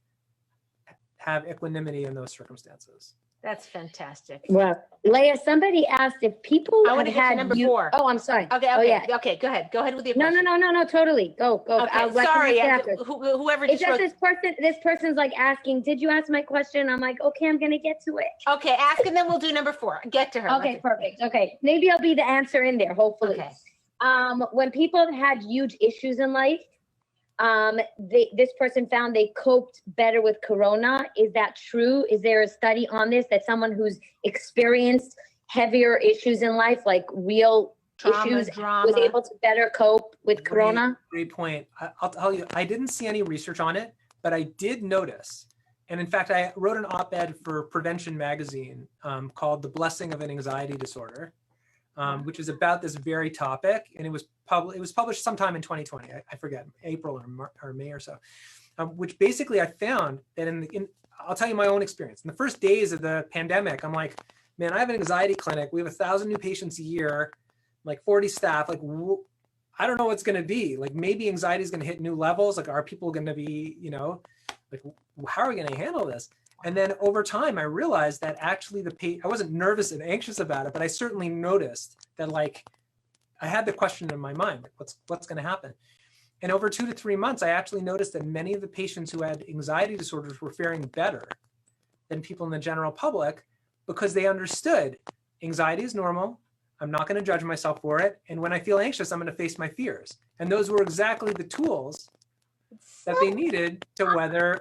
have equanimity in those circumstances.
That's fantastic.
Well, Leah, somebody asked if people
I want to get to number 4.
Oh, I'm sorry.
Okay.
Oh, yeah.
Okay. Go ahead with your
No,
question.
No, totally. Go.
Okay. Sorry. Whoever
It's
just
just
wrote.
this person's like asking, did you ask my question? I'm like, okay, I'm going to get to it.
Okay. Ask and then we'll do number 4. Get to her.
Okay, perfect. Okay. Maybe I'll be the answer in there, hopefully.
Okay.
When people have had huge issues in life, this person found they coped better with Corona. Is that true? Is there a study on this that someone who's experienced heavier issues in life, like real issues, was able to better cope with Corona?
Great point. I'll tell you, I didn't see any research on it, but I did notice. And in fact, I wrote an op-ed for Prevention Magazine called The Blessing of an Anxiety Disorder, which is about this very topic. And it was published sometime in 2020. I forget, April or May or so, which basically I found that I'll tell you my own experience. In the first days of the pandemic, I'm like, man, I have an anxiety clinic. We have 1,000 new patients a year, like 40 staff. Like, I don't know what's going to be. Like, maybe anxiety is going to hit new levels. Like, are people going to be, like, how are we going to handle this? And then over time, I realized that actually I wasn't nervous and anxious about it, but I certainly noticed that, like, I had the question in my mind, like, what's going to happen? And over 2 to 3 months, I actually noticed that many of the patients who had anxiety disorders were faring better than people in the general public, because they understood anxiety is normal. I'm not going to judge myself for it. And when I feel anxious, I'm going to face my fears. And those were exactly the tools that they needed to weather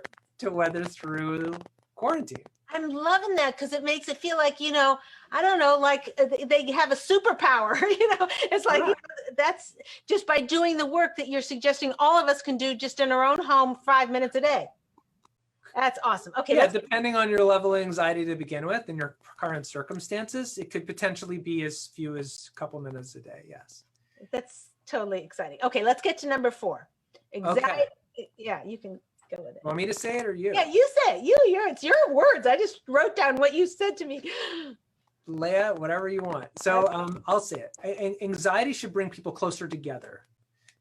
through quarantine.
I'm loving that, because it makes it feel like, I don't know, like they have a superpower, it's like, that's just by doing the work that you're suggesting all of us can do just in our own home 5 minutes a day. That's awesome. Okay.
Yeah, depending on your level of anxiety to begin with and your current circumstances, it could potentially be as few as a couple minutes a day. Yes.
That's totally exciting. Okay, let's get to number 4. Anxiety.
Okay.
Yeah, you can go with it.
Want me to say it or you?
Yeah, you say it. It's your words. I just wrote down what you said to me.
Leah, whatever you want. So I'll say it. Anxiety should bring people closer together.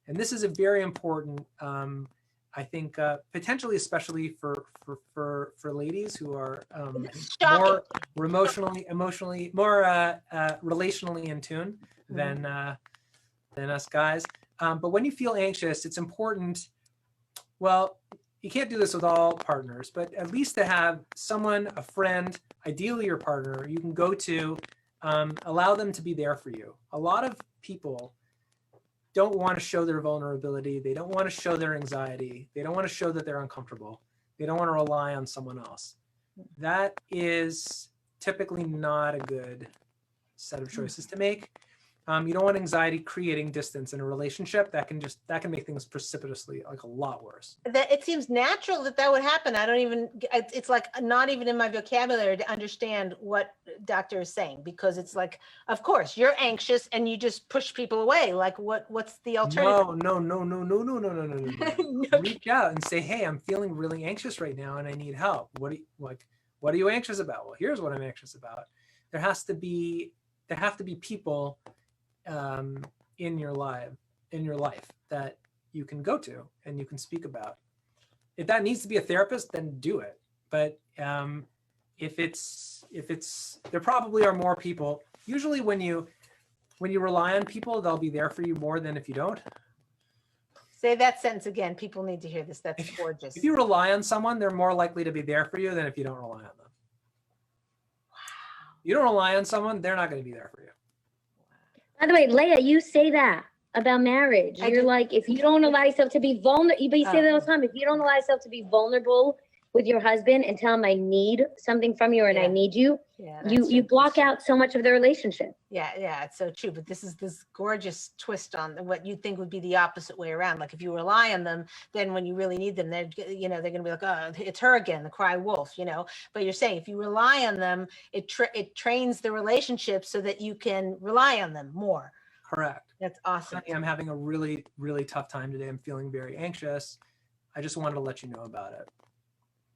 And this is a very important I think potentially, especially for ladies who are
Shocking.
more emotionally more relationally in tune than us guys. But when you feel anxious, it's important. Well, you can't do this with all partners, but at least to have someone, a friend, ideally your partner, you can go to, allow them to be there for you. A lot of people don't want to show their vulnerability. They don't want to show their anxiety. They don't want to show that they're uncomfortable. They don't want to rely on someone else. That is typically not a good set of choices to make. You don't want anxiety creating distance in a relationship. That can make things precipitously like a lot worse.
That it seems natural that would happen. I don't even, it's like not even in my vocabulary to understand what doctor is saying, because it's like, of course you're anxious and you just push people away. Like what's the alternative?
No. Reach out and say, hey, I'm feeling really anxious right now and I need help. What are you anxious about? Well, here's what I'm anxious about. There have to be people in your life that you can go to and you can speak about. If that needs to be a therapist, then do it. But if it's there probably are more people. Usually when you rely on people, they'll be there for you more than if you don't.
Say that sentence again. People need to hear this. That's gorgeous.
If you rely on someone, they're more likely to be there for you than if you don't rely on them. Wow. You don't rely on someone, they're not going to be there for you.
By the way, Leah, you say that about marriage. You're like, if you don't allow yourself to be vulnerable, but you say that all the time, if you don't allow yourself to be vulnerable with your husband and tell him I need something from you and I need you, you block out so much of the relationship.
Yeah, it's so true. But this is this gorgeous twist on what you think would be the opposite way around. Like if you rely on them, then when you really need them, they're going to be like, oh, it's her again, the cry wolf, But you're saying if you rely on them, it trains the relationship so that you can rely on them more.
Correct.
That's awesome.
Honey, I'm having a really, really tough time today. I'm feeling very anxious. I just wanted to let you know about it.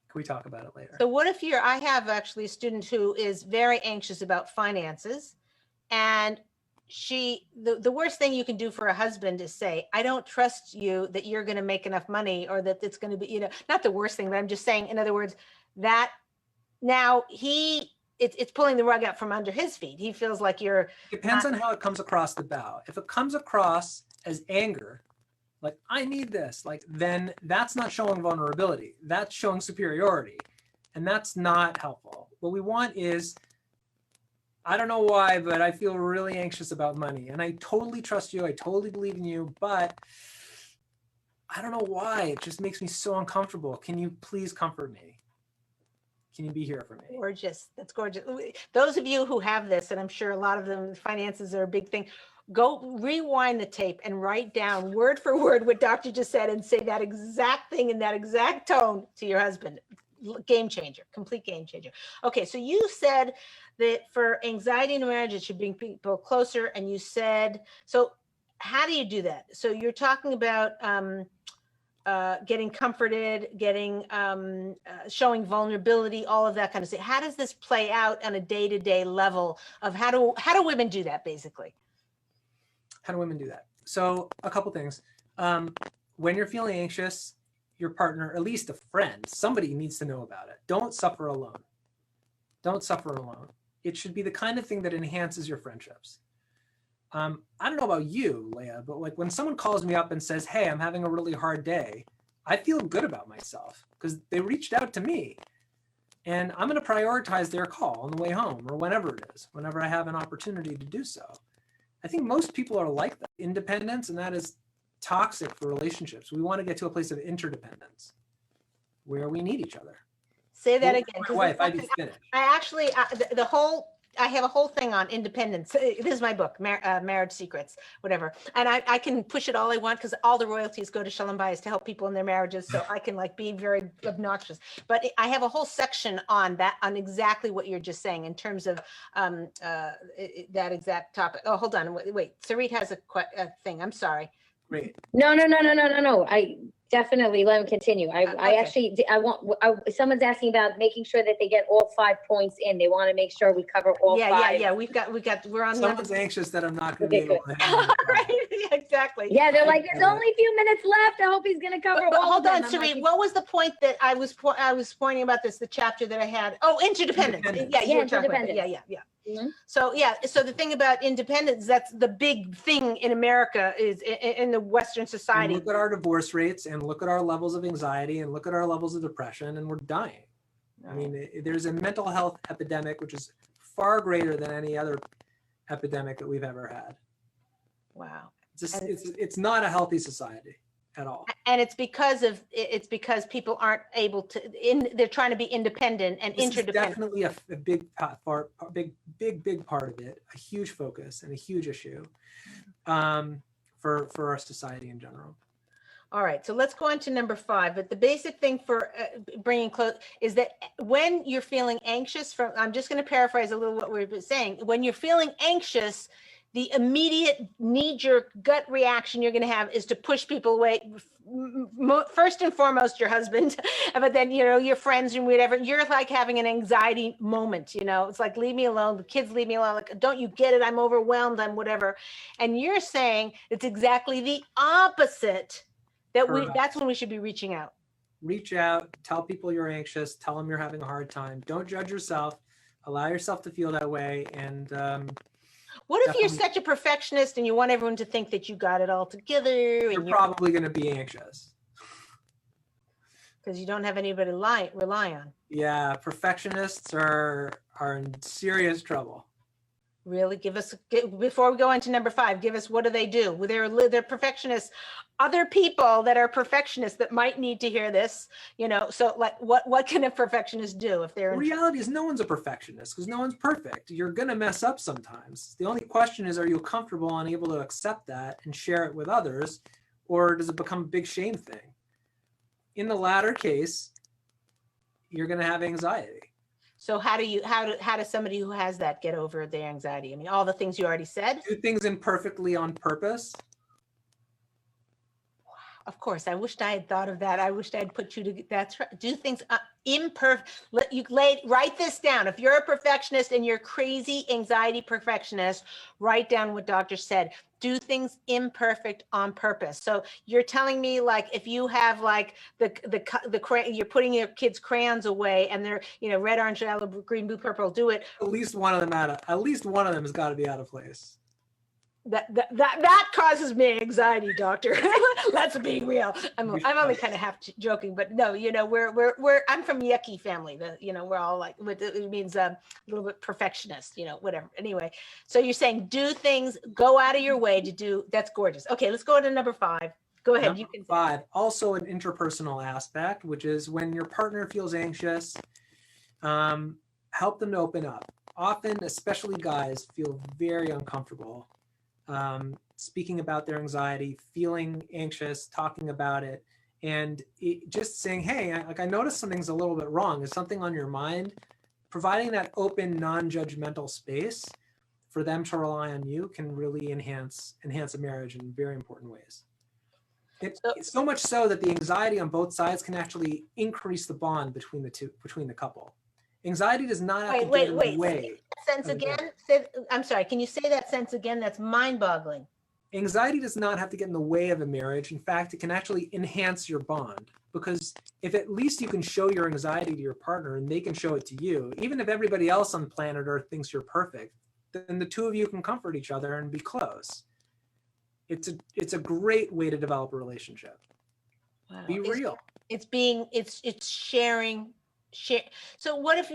Can we talk about it later?
So what if I have actually a student who is very anxious about finances, and the worst thing you can do for a husband is say, I don't trust you that you're going to make enough money, or that it's going to be, not the worst thing, but I'm just saying, in other words, that now it's pulling the rug out from under his feet. He feels like you're.
Depends on how it comes across the bow. If it comes across as anger, like, I need this, then that's not showing vulnerability. That's showing superiority. And that's not helpful. What we want is, I don't know why, but I feel really anxious about money. And I totally trust you. I totally believe in you. But I don't know why. It just makes me so uncomfortable. Can you please comfort me? Can you be here for me?
Gorgeous. That's gorgeous. Those of you who have this, and I'm sure a lot of them, finances are a big thing, go rewind the tape and write down word for word what Doctor just said and say that exact thing in that exact tone to your husband. Game changer, complete game changer. Okay, so you said that for anxiety in a marriage, it should bring people closer. And you said, so how do you do that? So you're talking about getting comforted, showing vulnerability, all of that kind of stuff. How does this play out on a day-to-day level of how do women do that, basically?
How do women do that? So a couple things. When you're feeling anxious, your partner, at least a friend, somebody needs to know about it. Don't suffer alone. Don't suffer alone. It should be the kind of thing that enhances your friendships. I don't know about you, Leah, but like when someone calls me up and says, hey, I'm having a really hard day, I feel good about myself because they reached out to me. And I'm going to prioritize their call on the way home or whenever it is, whenever I have an opportunity to do so. I think most people are like that. Independence, and that is toxic for relationships. We want to get to a place of interdependence where we need each other.
Say that again.
My wife, I'd be finished.
I have a whole thing on independence. This is my book, Marriage Secrets, whatever. And I can push it all I want because all the royalties go to Shalom Bayis to help people in their marriages. So I can be very obnoxious. But I have a whole section on that, on exactly what you're just saying in terms of that exact topic. Oh, hold on. Wait. Sarit has a thing. I'm sorry.
Great.
No. definitely let him continue. I
Okay.
actually, someone's asking about making sure that they get all 5 points in. They want to make sure we cover all
Yeah,
5.
yeah. We're on
Someone's
number.
anxious that I'm not going to be
Okay,
able to handle it.
Right, yeah, exactly.
Yeah, they're like, there's only a few minutes left. I hope he's going to cover
But
all
hold
of
on,
them. I'm
Sari,
like,
what was the point that I was pointing about this, the chapter that I had? Oh, interdependence.
Independence.
Yeah, you
Yeah,
were talking about that. Yeah,
interdependence.
yeah, yeah.
Mhm.
So yeah, so the thing about independence, that's the big thing in America is in the Western
And
society.
look at our divorce rates and look at our levels of anxiety and look at our levels of depression, and we're dying. I mean, there's a mental health epidemic, which is far greater than any other epidemic that we've ever had.
Wow.
It's not a healthy society at all.
And it's because people aren't able to, they're trying to be independent and
This is
interdependent.
definitely a big part, big part of it, a huge focus and a huge issue for our society in general.
All right, so let's go on to number 5. But the basic thing for bringing close is that when you're feeling anxious, I'm just going to paraphrase a little what we were saying. When you're feeling anxious, the immediate knee-jerk gut reaction you're going to have is to push people away. First and foremost, your husband, but then, your friends and whatever. You're like having an anxiety moment, It's like, leave me alone. The kids leave me alone. Like, don't you get it? I'm overwhelmed. I'm whatever. And you're saying it's exactly the opposite. That's when we should be reaching out.
Reach out, tell people you're anxious, tell them you're having a hard time. Don't judge yourself. Allow yourself to feel that way. And
what if you're such a perfectionist and you want everyone to think that you got it all together?
You're probably going to be anxious.
Because you don't have anybody to rely on.
Yeah, perfectionists are in serious trouble.
Really? Before we go on to number 5, give us, what do they do? They're perfectionists. Other people that are perfectionists that might need to hear this, so like what can a perfectionist do if they're
The reality is no one's a perfectionist because no one's perfect. You're going to mess up sometimes. The only question is, are you comfortable and able to accept that and share it with others, or does it become a big shame thing? In the latter case, you're going to have anxiety.
So how does somebody who has that get over their anxiety? I mean, all the things you already said.
Do things imperfectly on purpose.
Of course, I wished I had thought of that. I wished I had put you to. That's right. Do things imperfect. Write this down. If you're a perfectionist and you're crazy anxiety perfectionist, write down what doctor said. Do things imperfect on purpose. So you're telling me, like, if you have like you're putting your kids' crayons away and they're red, orange, yellow, green, blue, purple. Do it.
At least one of them has got to be out of place.
That causes me anxiety, doctor. Let's be real. I'm only kind of half joking, but no, I'm from yucky family. We're all like, it means a little bit perfectionist, whatever. Anyway, so you're saying do things, go out of your way to do. That's gorgeous. Okay, let's go to number 5. Go ahead. You can.
5, also an interpersonal aspect, which is when your partner feels anxious, help them to open up. Often, especially guys, feel very uncomfortable speaking about their anxiety, feeling anxious, talking about it, and just saying, hey, I noticed something's a little bit wrong. Is something on your mind? Providing that open, non-judgmental space for them to rely on you can really enhance a marriage in very important ways. It's so much so that the anxiety on both sides can actually increase the bond between the couple. Anxiety does not have to get in the way.
Sentence again. I'm sorry. Can you say that sentence again? That's mind-boggling.
Anxiety does not have to get in the way of a marriage. In fact, it can actually enhance your bond, because if at least you can show your anxiety to your partner and they can show it to you, even if everybody else on planet Earth thinks you're perfect, then the two of you can comfort each other and be close. It's a great way to develop a relationship. Wow. Be real.
It's sharing. So what if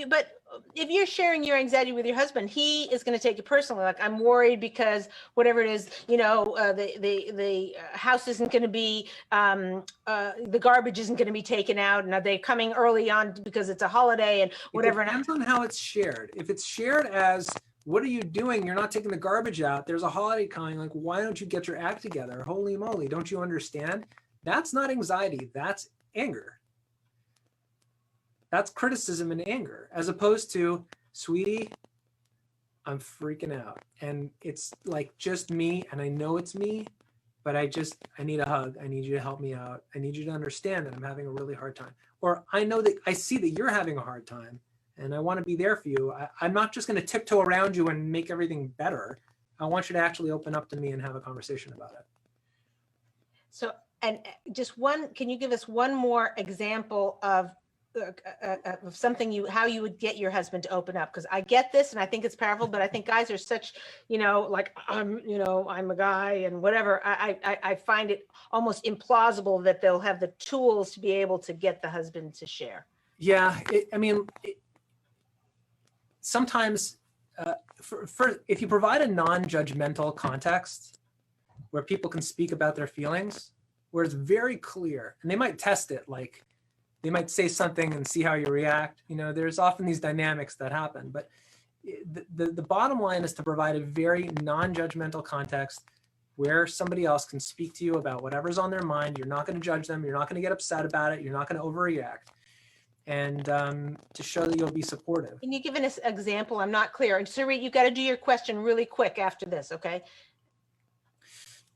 you're sharing your anxiety with your husband, he is going to take it personally. Like, I'm worried because whatever it is, the house isn't going to be, the garbage isn't going to be taken out, and are they coming early on because it's a holiday and whatever.
It depends on how it's shared. If it's shared as, what are you doing? You're not taking the garbage out. There's a holiday coming. Like, why don't you get your act together? Holy moly, don't you understand? That's not anxiety. That's anger. That's criticism and anger, as opposed to, sweetie, I'm freaking out. And it's like just me, and I know it's me, but I need a hug. I need you to help me out. I need you to understand that I'm having a really hard time. Or I know that I see that you're having a hard time and I want to be there for you. I'm not just going to tiptoe around you and make everything better. I want you to actually open up to me and have a conversation about it.
So, and just one, can you give us one more example of something how you would get your husband to open up? Because I get this and I think it's powerful, but I think guys are such, like I'm a guy and whatever. I find it almost implausible that they'll have the tools to be able to get the husband to share.
Yeah, sometimes if you provide a non-judgmental context where people can speak about their feelings, where it's very clear, and they might test it, like they might say something and see how you react. There's often these dynamics that happen, but the bottom line is to provide a very non-judgmental context where somebody else can speak to you about whatever's on their mind. You're not going to judge them. You're not going to get upset about it. You're not going to overreact. And to show that you'll be supportive.
Can you give an example? I'm not clear. And Sarit, you got to do your question really quick after this, okay?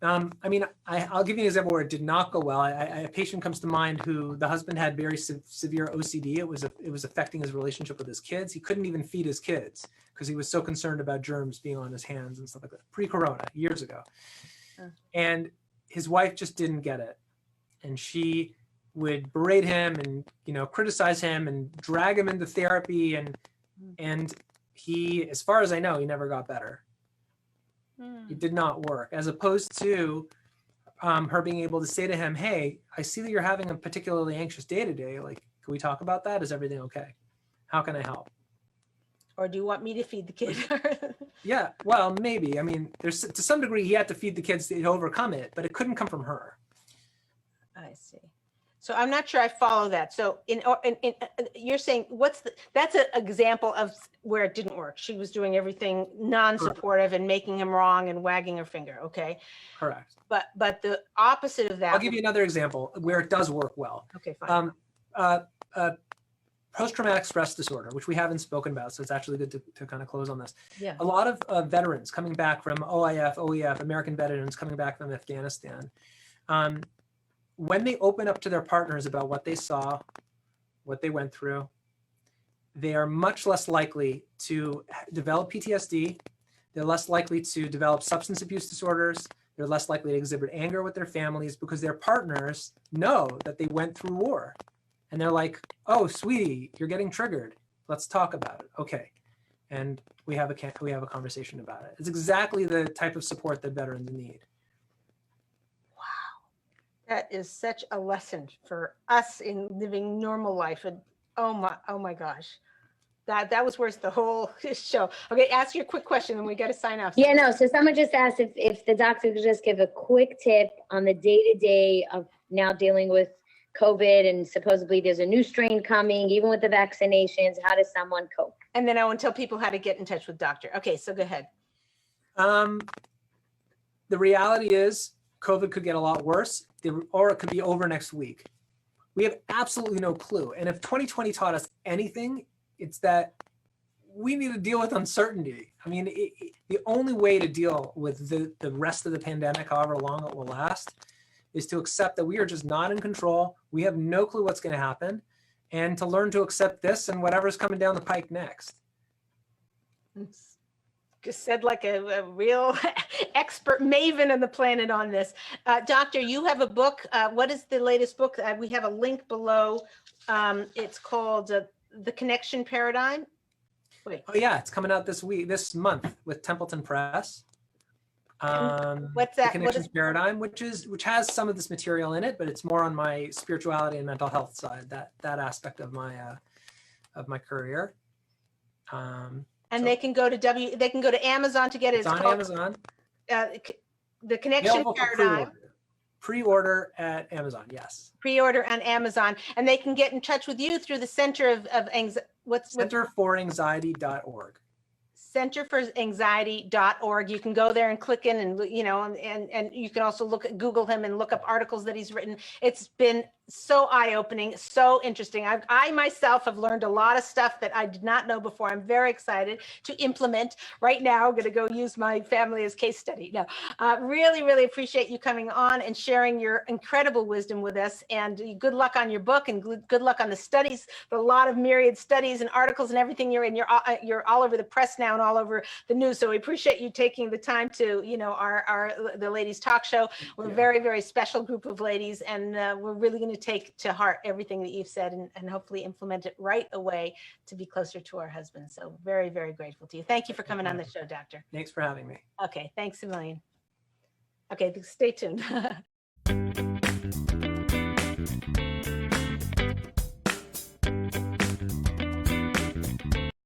I'll give you an example where it did not go well. A patient comes to mind who the husband had very severe OCD. It was affecting his relationship with his kids. He couldn't even feed his kids because he was so concerned about germs being on his hands and stuff like that. Pre-corona, years ago. And his wife just didn't get it. And she would berate him and criticize him and drag him into therapy, and he, as far as I know, he never got better. It did not work, as opposed to her being able to say to him, hey, I see that you're having a particularly anxious day today. Like, can we talk about that? Is everything okay? How can I help?
Or do you want me to feed the kid?
Yeah, well, maybe. There's to some degree he had to feed the kids to overcome it, but it couldn't come from her.
I see. So I'm not sure I follow that. So you're saying that's an example of where it didn't work. She was doing everything non-supportive and making him wrong and wagging her finger. Okay.
Correct.
But the opposite of that.
I'll give you another example where it does work well.
Okay, fine.
Post-traumatic stress disorder, which we haven't spoken about, so it's actually good to kind of close on this.
Yeah.
A lot of veterans coming back from OEF, American veterans coming back from Afghanistan, when they open up to their partners about what they saw, what they went through, they are much less likely to develop PTSD. They're less likely to develop substance abuse disorders. They're less likely to exhibit anger with their families because their partners know that they went through war. And they're like, oh, sweetie, you're getting triggered. Let's talk about it. Okay. And we have a conversation about it. It's exactly the type of support that veterans need.
That is such a lesson for us in living normal life. And oh my gosh, that was worth the whole show. Okay, ask your quick question and we got to sign off.
Yeah, no. So someone just asked if the doctor could just give a quick tip on the day-to-day of now dealing with COVID, and supposedly there's a new strain coming, even with the vaccinations. How does someone cope?
And then I want to tell people how to get in touch with doctor. Okay, so go ahead.
The reality is COVID could get a lot worse, or it could be over next week. We have absolutely no clue. And if 2020 taught us anything, it's that we need to deal with uncertainty. The only way to deal with the rest of the pandemic, however long it will last, is to accept that we are just not in control. We have no clue what's going to happen, and to learn to accept this and whatever's coming down the pike next.
Just said like a real expert maven on the planet on this. Doctor, you have a book. What is the latest book? We have a link below. It's called The Connection Paradigm. Wait.
Oh yeah, it's coming out this month with Templeton Press.
What's that?
The Connection Paradigm, which has some of this material in it, but it's more on my spirituality and mental health side, that aspect of my career.
And they can go to Amazon to get it.
It's on Amazon.
The Connection Paradigm.
Pre-order at Amazon, yes.
Pre-order on Amazon, and they can get in touch with you through the Center of Anxiety.
Centerforanxiety.org.
Centerforanxiety.org. You can go there and click in, and you can also Google him and look up articles that he's written. It's been so eye-opening, so interesting. I myself have learned a lot of stuff that I did not know before. I'm very excited to implement right now. I'm going to go use my family as case study. No, really, really appreciate you coming on and sharing your incredible wisdom with us. And good luck on your book, and good luck on the studies. A lot of myriad studies and articles and everything. You're all over the press now and all over the news. So we appreciate you taking the time to, the Ladies Talk Show. We're a very, very special group of ladies, and we're really going to take to heart everything that you've said, and hopefully implement it right away to be closer to our husbands. So very, very grateful to you. Thank you for coming on the show, Doctor.
Thanks for having me.
Okay, thanks a million. Okay, stay tuned.